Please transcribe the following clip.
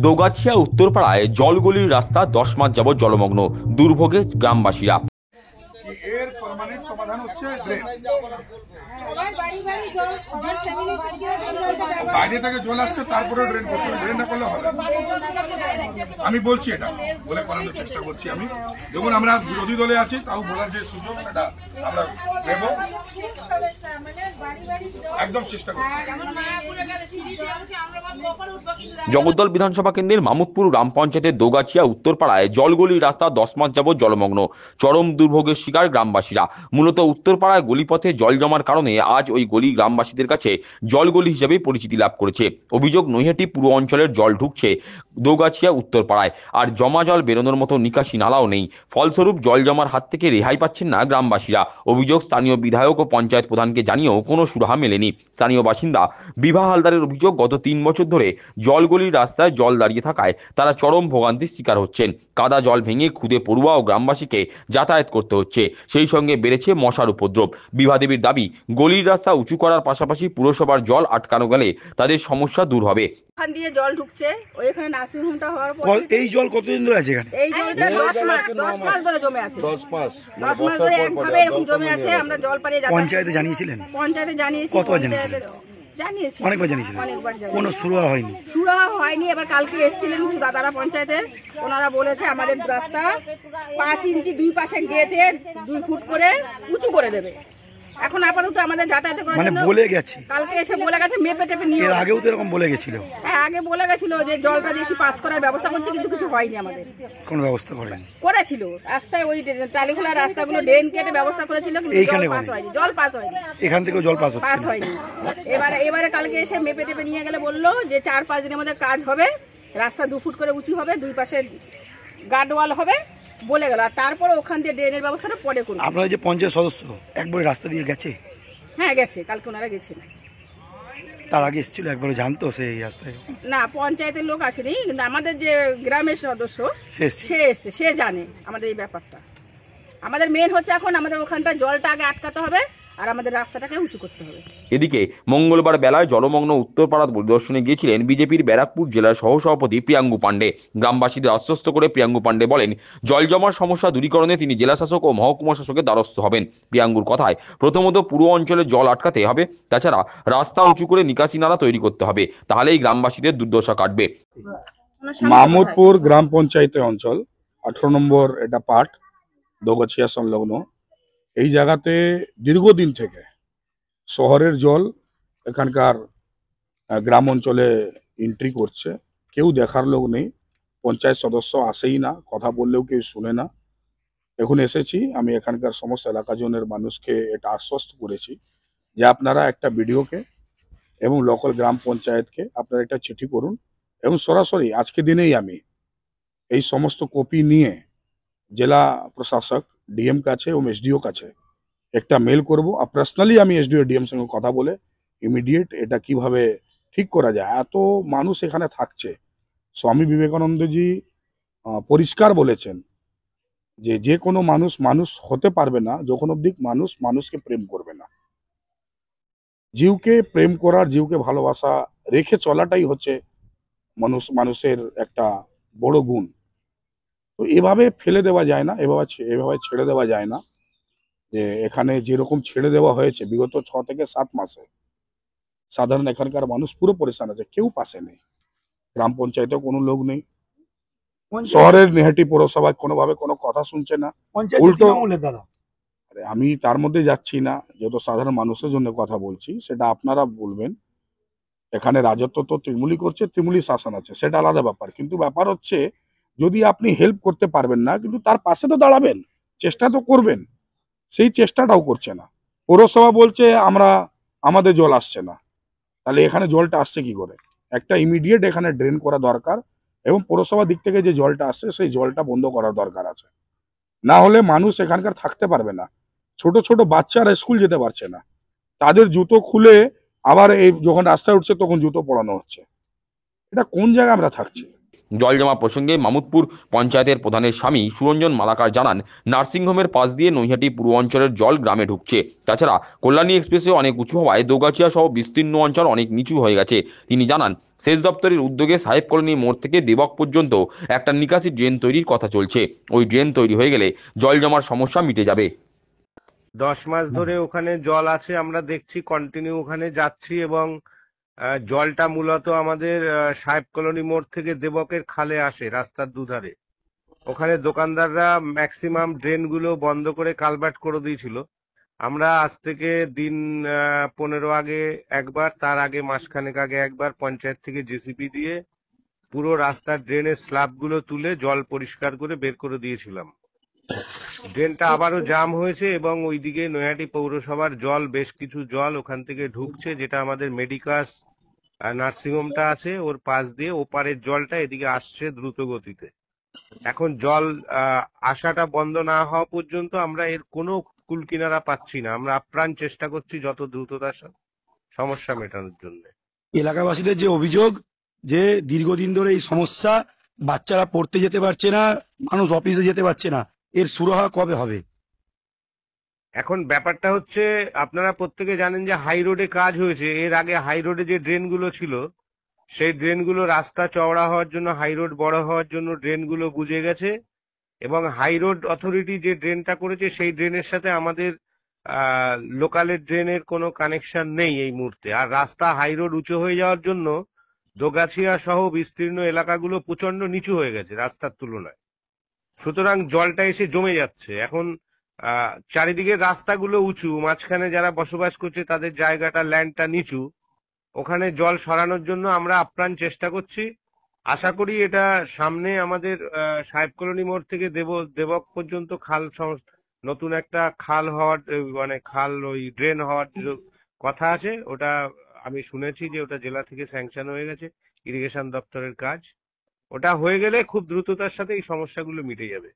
দোগাছিয়া উত্তরপাড়ায় জলগলির রাস্তা 10 মাস যাবৎ জলমগ্ন, দুর্ভোগে গ্রামবাসীরা। এর পার্মানেন্ট সমাধান হচ্ছে ড্রেন। বাইরে থেকে জল আসছে, তারপরে ড্রেন করতে হবে। ড্রেন না করলে হবে। আমি বলছি, এটা বলে করানোর চেষ্টা করছি আমি। দেখুন, আমরা বিরোধী দলে আছি, তাও বলার যে সুযোগ সেটা আমরা নেব, একদম চেষ্টা করছি। জগদ্দল বিধানসভা কেন্দ্রের মামুদপুর গ্রাম পঞ্চায়েতের দোগাছিয়া উত্তরপাড়ায় জলগলির রাস্তা 10 মাস যাবৎ জলমগ্ন, চরম দুর্ভোগের শিকার গ্রামবাসীরা। মূলত উত্তরপাড়ায় গলিপথে জল জমার কারণে আজ ওই গলি গ্রামবাসীদের কাছে জলগলি হিসেবে পরিচিতি লাভ করেছে। অভিযোগ, নৈহাটি পুরো অঞ্চলের জল ঢুকছে দোগাছিয়া উত্তরপাড়ায়, আর জমা জল বেরোনোর মতো নিকাশি নালাও নেই। ফলস্বরূপ জল জমার হাত থেকে রেহাই পাচ্ছেন না গ্রামবাসীরা। অভিযোগ, স্থানীয় বিধায়ক ও পঞ্চায়েত প্রধানকে জানিয়েও কোনো সুরাহা মেলেনি। স্থানীয় বাসিন্দা বিভা হালদারের অভিযোগ, গত 3 বছর ধরে জলগলির রাস্তায় জল দাঁড়িয়ে থাকায় তারা চরম ভোগান্তির শিকার হচ্ছেন। কাদা জল ভেঙে খুদে পড়ুয়া ও গ্রামবাসীকে যাতায়াত করতে হচ্ছে। সেই সঙ্গে বেড়েছে মশার উপদ্রব। বিভাদেবীর দাবি, গলির রাস্তা উঁচু করার পাশাপাশি পুরসভার জল আটকানো গেলে তাদের সমস্যা দূর হবে। এখান দিয়ে জল ঢুকছে, ওইখানে নার্সিং হোমটা হওয়ার পর এই জল কতদিন ধরে আছে এখানে? এই জলটা 10 মাস ধরে জমে আছে। 10 মাস ধরে একভাবে এরকম জমে আছে। আমরা জল পালিয়ে যাচ্ছি। পঞ্চায়েতে জানিয়েছিলেন? পঞ্চায়েতে জানিয়েছি। কতবার জানিয়েছিলেন? জানিয়েছি, অনেকবার জানিয়েছিলেন। অনেকবার জানিয়েছি। কোনো সুরাহা হয়নি? সুরাহা হয়নি। এবার কালকে এসেছিলেন দাদারা পঞ্চায়েতের, ওনারা বলেছে আমাদের রাস্তা 5 ইঞ্চি দুই পাশে গেঁথে 2 ফুট করে উঁচু করে দেবে। এখন আপাতত আমাদের যাতায়াত করার জন্য বলে গেছে, কালকে এসে বলে গেছে, মেপে টেপে নিয়ে। এর আগেও তো এরকম বলে গেছিল। হ্যাঁ, আগে বলে গেছিল যে জলটা দিয়েছি, পাঁচ করার ব্যবস্থা করছি, কিন্তু কিছু হয়নি। আমাদের কোনো ব্যবস্থা করেনি। করেছিল রাস্তায়, ওই টালিখোলা রাস্তাগুলো ড্রেন কেটে ব্যবস্থা করেছিল, কিন্তু এইখানে জল পাস হয়নি। এখান থেকেও জল পাস হয়নি। এবারে কালকে এসে মেপে টেপে নিয়ে গেলে বললো যে 4-5 দিনের মধ্যে কাজ হবে, রাস্তা 2 ফুট করে উঁচু হবে, 2 পাশে গার্ডওয়াল হবে বলে গেল। আর তারপরে ওখান দিয়ে ড্রেনের ব্যবস্থাটা পরে করবে। আপনারা যে পঞ্চায়েত সদস্য একবার রাস্তা দিয়ে গেছে? হ্যাঁ, গেছে, কালকে ওনারা গেছেন। তার আগে এসেছিল একবার, জানতো সেই রাস্তায়? না, পঞ্চায়েতের লোক আসেনি, কিন্তু আমাদের যে গ্রামের সদস্য সে এসছে, সে জানে আমাদের এই ব্যাপারটা। আমাদের মেন হচ্ছে এখন আমাদের ওখানটা জলটা আগে আটকাতে হবে, আর আমাদের রাস্তাটাকে উঁচু করতে হবে। এদিকে মঙ্গলবার বেলায় জলমগ্ন উত্তরপাড়া পরিদর্শনে গিয়েছিলেন বিজেপির ব্যারাকপুর জেলার সহসভাপতি প্রিয়াঙ্গু পাণ্ডে। গ্রামবাসীদের আশ্বস্ত করে প্রিয়াঙ্গু পাণ্ডে বলেন, জল জমার সমস্যা দূরীকরণে তিনি জেলাশাসক ও মহকুমা শাসকের দ্বারস্থ হবেন। প্রিয়াঙ্গুর কথায়, প্রথমত পুরো অঞ্চলে জল আটকাতে হবে, তাছাড়া রাস্তা উঁচু করে নিকাশি নালা তৈরি করতে হবে, তাহলেই গ্রামবাসীদের দুর্দশা কাটবে। মামুদপুর গ্রাম পঞ্চায়েতের অঞ্চল 18 নম্বর এটা পার্ট, দোগাছিয়া সংলগ্ন। এই জায়গাতে দীর্ঘদিন থেকে শহরের জল এখানকার গ্রাম অঞ্চলে এন্ট্রি করছে। কেউ দেখার লোক নেই, পঞ্চায়েত সদস্য আসেই না, কথা বললেও কেউ শুনে না। এখন এসেছি, আমি এখানকার সমস্ত এলাকাজনের মানুষকে এটা আশ্বস্ত করেছি যে আপনারা একটা বিডিওকে এবং লোকাল গ্রাম পঞ্চায়েতকে আপনারা একটা চিঠি করুন, এবং সরাসরি আজকে দিনেই আমি এই সমস্ত কপি নিয়ে জেলা প্রশাসক ডিএম কাছে এবং এসডিও কাছে একটা মেল করব। আর পার্সোনালি আমি এসডিও ডিএম সঙ্গে কথা বলে ইমিডিয়েট এটা কিভাবে ঠিক করা যায়। এত মানুষ এখানে থাকছে। স্বামী বিবেকানন্দজি পরিষ্কার বলেছেন যে যে কোনো মানুষ মানুষ হতে পারবে না যখন অবধি মানুষ মানুষকে প্রেম করবে না। জীবকে প্রেম করার, জীবকে ভালোবাসা রেখে চলাটাই হচ্ছে মানুষের একটা বড় গুণ। তো এভাবে ফেলে দেওয়া যায় না, এভাবে ছেড়ে দেওয়া যায় না। যে এখানে যেরকম ছেড়ে দেওয়া হয়েছে বিগত 6 থেকে 7 মাসে, সাধারণ এখানকার মানুষ পুরো পরেশান আছে, কেউ পাশে নেই। গ্রাম পঞ্চায়েতে কোনো লোক নেই, শহরের নৈহাটি পৌরসভায় কোনোভাবে কোনো কথা শুনছে না, উল্টো। আমি তার মধ্যে যাচ্ছি না, যত সাধারণ মানুষের জন্য কথা বলছি সেটা আপনারা বলবেন। এখানে রাজত্ব তো তৃণমূলই করছে, তৃণমূলই শাসন আছে, সেটা আলাদা ব্যাপার। কিন্তু ব্যাপার হচ্ছে, যদি আপনি হেল্প করতে পারবেন না, কিন্তু তার পাশে তো দাঁড়াবেন, চেষ্টা তো করবেন। সেই চেষ্টাটাও করছে না। পৌরসভা বলছে আমাদের জল আসছে না, তাহলে এখানে জলটা আসছে কি করে? একটা ইমিডিয়েট এখানে ড্রেন করা দরকার, এবং পৌরসভার দিক থেকে যে জলটা আসছে সেই জলটা বন্ধ করার দরকার আছে। না হলে মানুষ এখানকার থাকতে পারবে না। ছোট ছোট বাচ্চারা স্কুল যেতে পারছে না, তাদের জুতো খুলে আবার এই যখন রাস্তায় উঠছে তখন জুতো পরানো হচ্ছে। এটা কোন জায়গায় আমরা থাকছি? জল জমা প্রসঙ্গে মামুদপুর পঞ্চায়েতের প্রধানের স্বামী সুরঞ্জন মালাকার জানান, নার্সিংহোমের পাশ দিয়ে নৈহাটি পুরো অঞ্চলের জল গ্রামে ঢুকছে। তাছাড়া কল্যাণী এক্সপ্রেসে অনেক উঁচু হওয়ায় দোগাছিয়া সহ বিস্তীর্ণ অঞ্চল অনেক নিচু হয়ে গেছে। তিনি জানান, সেচ দপ্তরের উদ্যোগে সাহেব কলোনি মোড় থেকে দেবক পর্যন্ত একটা নিকাশি ড্রেন তৈরির কথা চলছে। ওই ড্রেন তৈরি হয়ে গেলে জল জমার সমস্যা মিটে যাবে। 10 মাস ধরে ওখানে জল আছে, আমরা দেখছি কন্টিনিউ ওখানে যাচ্ছি এবং জলটা মূলত আমাদের সাহেব কলোনি মোড় থেকে দেবকের খালে আসে রাস্তার দুধারে। ওখানে দোকানদাররা ম্যাক্সিমাম ড্রেনগুলো বন্ধ করে কালভার্ট করে দিয়েছিল। আমরা আজ থেকে দিন 15 আগে একবার, তার আগে মাসখানেক আগে একবার পঞ্চায়েত থেকে জেসিবি দিয়ে পুরো রাস্তার ড্রেনের স্ল্যাবগুলো তুলে জল পরিষ্কার করে বের করে দিয়েছিলাম। ড্রেনটা আবারও জাম হয়েছে এবং ওইদিকে নৈহাটি পৌরসভার জল, বেশ কিছু জল ওখান থেকে ঢুকছে, যেটা আমাদের মেডিকাস নার্সিংহোমটা আছে ওর পাশ দিয়ে ওপারের জলটা এদিকে আসছে দ্রুত গতিতে। এখন জল আসাটা বন্ধ না হওয়া পর্যন্ত আমরা এর কোনো কুল কিনারা পাচ্ছি না। আমরা আপ্রাণ চেষ্টা করছি যত দ্রুততার সাথে সমস্যা মেটানোর জন্য। এলাকাবাসীদের যে অভিযোগ যে দীর্ঘদিন ধরে এই সমস্যা, বাচ্চারা পড়তে যেতে পারছে না, মানুষ অফিসে যেতে পারছে না, এর সুরাহা কবে হবে? এখন ব্যাপারটা হচ্ছে, আপনারা প্রত্যেকে জানেন যে হাই রোডে কাজ হয়েছে। এর আগে হাই রোডে যে ড্রেনগুলো ছিল সেই ড্রেনগুলো রাস্তা চওড়া হওয়ার জন্য, হাই রোড বড় হওয়ার জন্য ড্রেনগুলো বুজে গেছে এবং হাই রোড অথরিটি যে ড্রেনটা করেছে সেই ড্রেনের সাথে আমাদের লোকালের ড্রেনের কোনো কানেকশন নেই এই মুহূর্তে। আর রাস্তা হাই রোড উঁচু হয়ে যাওয়ার জন্য দোগাছিয়া সহ বিস্তীর্ণ এলাকাগুলো প্রচন্ড নিচু হয়ে গেছে রাস্তার তুলনায়। সুতরাং জলটা এসে জমে যাচ্ছে। এখন চারিদিকে রাস্তাগুলো উঁচু, মাঝখানে যারা বসবাস করছে তাদের জায়গাটা, ল্যান্ডটা নিচু। ওখানে জল সরানোর জন্য আমরা আপ্রাণ চেষ্টা করছি। আশা করি এটা সামনে আমাদের সাহেব কলোনি মোড় থেকে দেবক পর্যন্ত নতুন একটা খাল হওয়ার, মানে খাল, ওই ড্রেন হওয়ার কথা আছে। ওটা আমি শুনেছি যে ওটা জেলা থেকে স্যাংশন হয়ে গেছে, ইরিগেশন দপ্তরের কাজ। ওটা হয়ে গেলে খুব দ্রুততার সাথে এই সমস্যাগুলো মিটে যাবে।